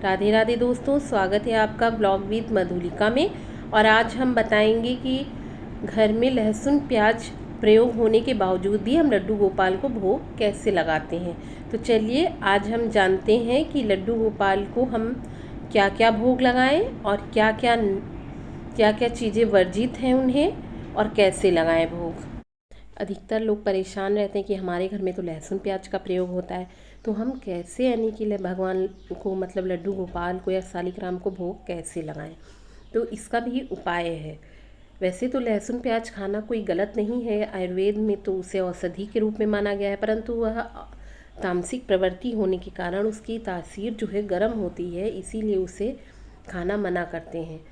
राधे राधे दोस्तों, स्वागत है आपका ब्लॉग विद मधुलिका में। और आज हम बताएंगे कि घर में लहसुन प्याज प्रयोग होने के बावजूद भी हम लड्डू गोपाल को भोग कैसे लगाते हैं। तो चलिए आज हम जानते हैं कि लड्डू गोपाल को हम क्या क्या भोग लगाएं और क्या क्या चीज़ें वर्जित हैं उन्हें और कैसे लगाएं भोग। अधिकतर लोग परेशान रहते हैं कि हमारे घर में तो लहसुन प्याज का प्रयोग होता है, तो हम कैसे यानी कि भगवान को मतलब लड्डू गोपाल को या सालिग्राम को भोग कैसे लगाएं। तो इसका भी उपाय है। वैसे तो लहसुन प्याज खाना कोई गलत नहीं है, आयुर्वेद में तो उसे औषधि के रूप में माना गया है, परंतु वह तामसिक प्रवृत्ति होने के कारण उसकी तासीर जो है गर्म होती है, इसीलिए उसे खाना मना करते हैं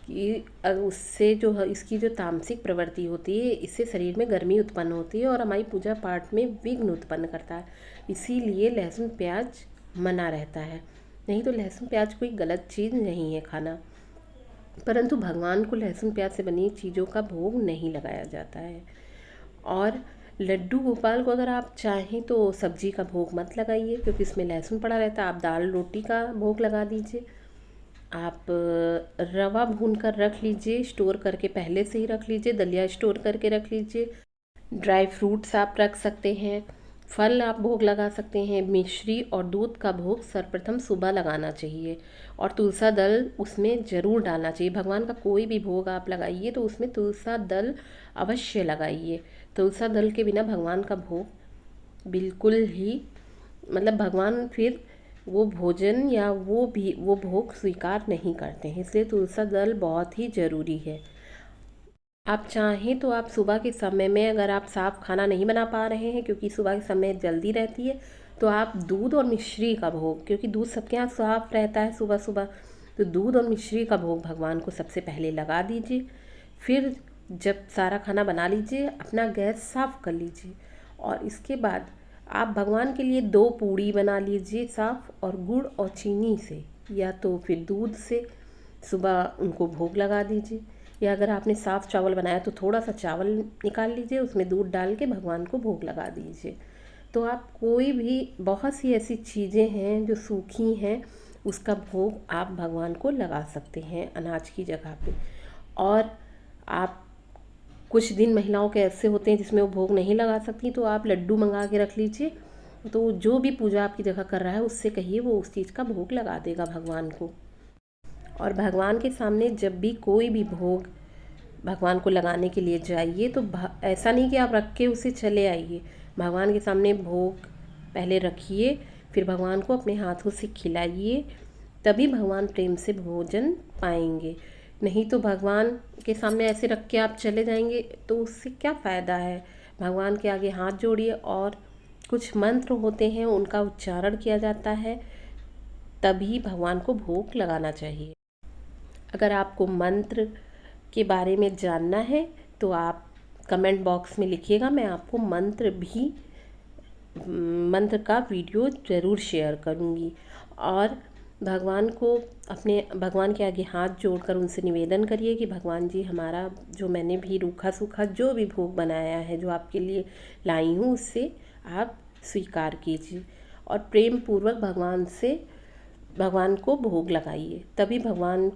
कि उससे जो है इसकी जो तामसिक प्रवृत्ति होती है, इससे शरीर में गर्मी उत्पन्न होती है और हमारी पूजा पाठ में विघ्न उत्पन्न करता है। इसीलिए लहसुन प्याज मना रहता है। नहीं तो लहसुन प्याज कोई गलत चीज़ नहीं है खाना, परंतु भगवान को लहसुन प्याज से बनी चीज़ों का भोग नहीं लगाया जाता है। और लड्डू गोपाल को अगर आप चाहें तो सब्जी का भोग मत लगाइए, क्योंकि इसमें लहसुन पड़ा रहता है। आप दाल रोटी का भोग लगा दीजिए। आप रवा भून कर रख लीजिए, स्टोर करके पहले से ही रख लीजिए, दलिया स्टोर करके रख लीजिए। ड्राई फ्रूट्स आप रख सकते हैं, फल आप भोग लगा सकते हैं। मिश्री और दूध का भोग सर्वप्रथम सुबह लगाना चाहिए और तुलसा दल उसमें ज़रूर डालना चाहिए। भगवान का कोई भी भोग आप लगाइए तो उसमें तुलसा दल अवश्य लगाइए। तुलसा दल के बिना भगवान का भोग बिल्कुल ही मतलब भगवान फिर वो भोजन या वो भोग स्वीकार नहीं करते हैं, इसलिए तुलसा दल बहुत ही ज़रूरी है। आप चाहें तो आप सुबह के समय में, अगर आप साफ खाना नहीं बना पा रहे हैं क्योंकि सुबह के समय जल्दी रहती है, तो आप दूध और मिश्री का भोग, क्योंकि दूध सबके यहाँ साफ रहता है सुबह सुबह, तो दूध और मिश्री का भोग भगवान को सबसे पहले लगा दीजिए। फिर जब सारा खाना बना लीजिए, अपना गैस साफ कर लीजिए और इसके बाद आप भगवान के लिए 2 पूड़ी बना लीजिए साफ, और गुड़ और चीनी से या तो फिर दूध से सुबह उनको भोग लगा दीजिए। या अगर आपने साफ़ चावल बनाया तो थोड़ा सा चावल निकाल लीजिए, उसमें दूध डाल के भगवान को भोग लगा दीजिए। तो आप कोई भी बहुत सी ऐसी चीज़ें हैं जो सूखी हैं, उसका भोग आप भगवान को लगा सकते हैं अनाज की जगह पे। और आप कुछ दिन महिलाओं के ऐसे होते हैं जिसमें वो भोग नहीं लगा सकती, तो आप लड्डू मंगा के रख लीजिए। तो जो भी पूजा आपकी जगह कर रहा है उससे कहिए, वो उस चीज़ का भोग लगा देगा भगवान को। और भगवान के सामने जब भी कोई भी भोग भगवान को लगाने के लिए जाइए तो ऐसा नहीं कि आप रख के उसे चले आइए। भगवान के सामने भोग पहले रखिए, फिर भगवान को अपने हाथों से खिलाइए, तभी भगवान प्रेम से भोजन पाएंगे। नहीं तो भगवान के सामने ऐसे रख के आप चले जाएंगे तो उससे क्या फ़ायदा है। भगवान के आगे हाथ जोड़िए और कुछ मंत्र होते हैं उनका उच्चारण किया जाता है, तभी भगवान को भोग लगाना चाहिए। अगर आपको मंत्र के बारे में जानना है तो आप कमेंट बॉक्स में लिखिएगा, मैं आपको मंत्र का वीडियो ज़रूर शेयर करूँगी। और भगवान के आगे हाथ जोड़कर उनसे निवेदन करिए कि भगवान जी, हमारा जो मैंने भी रूखा सूखा जो भी भोग बनाया है, जो आपके लिए लाई हूँ, उससे आप स्वीकार कीजिए और प्रेम पूर्वक भगवान को भोग लगाइए, तभी भगवान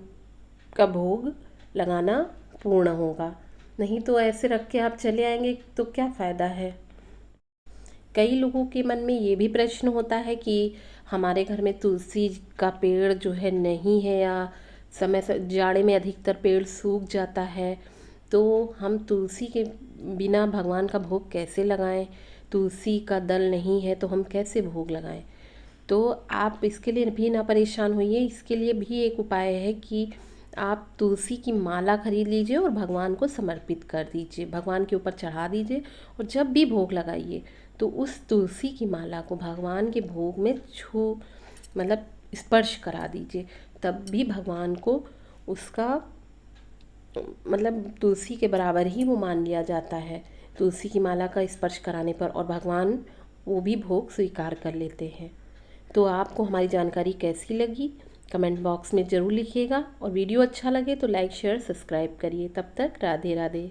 का भोग लगाना पूर्ण होगा। नहीं तो ऐसे रख के आप चले आएंगे तो क्या फ़ायदा है। कई लोगों के मन में ये भी प्रश्न होता है कि हमारे घर में तुलसी का पेड़ जो है नहीं है, या समय से जाड़े में अधिकतर पेड़ सूख जाता है, तो हम तुलसी के बिना भगवान का भोग कैसे लगाएं। तुलसी का दल नहीं है तो हम कैसे भोग लगाएं। तो आप इसके लिए भी ना परेशान होइए। इसके लिए भी एक उपाय है कि आप तुलसी की माला खरीद लीजिए और भगवान को समर्पित कर दीजिए, भगवान के ऊपर चढ़ा दीजिए। और जब भी भोग लगाइए तो उस तुलसी की माला को भगवान के भोग में मतलब स्पर्श करा दीजिए, तब भी भगवान को उसका मतलब तुलसी के बराबर ही वो मान लिया जाता है तुलसी की माला का स्पर्श कराने पर, और भगवान वो भी भोग स्वीकार कर लेते हैं। तो आपको हमारी जानकारी कैसी लगी कमेंट बॉक्स में ज़रूर लिखिएगा, और वीडियो अच्छा लगे तो लाइक शेयर सब्सक्राइब करिए। तब तक राधे राधे।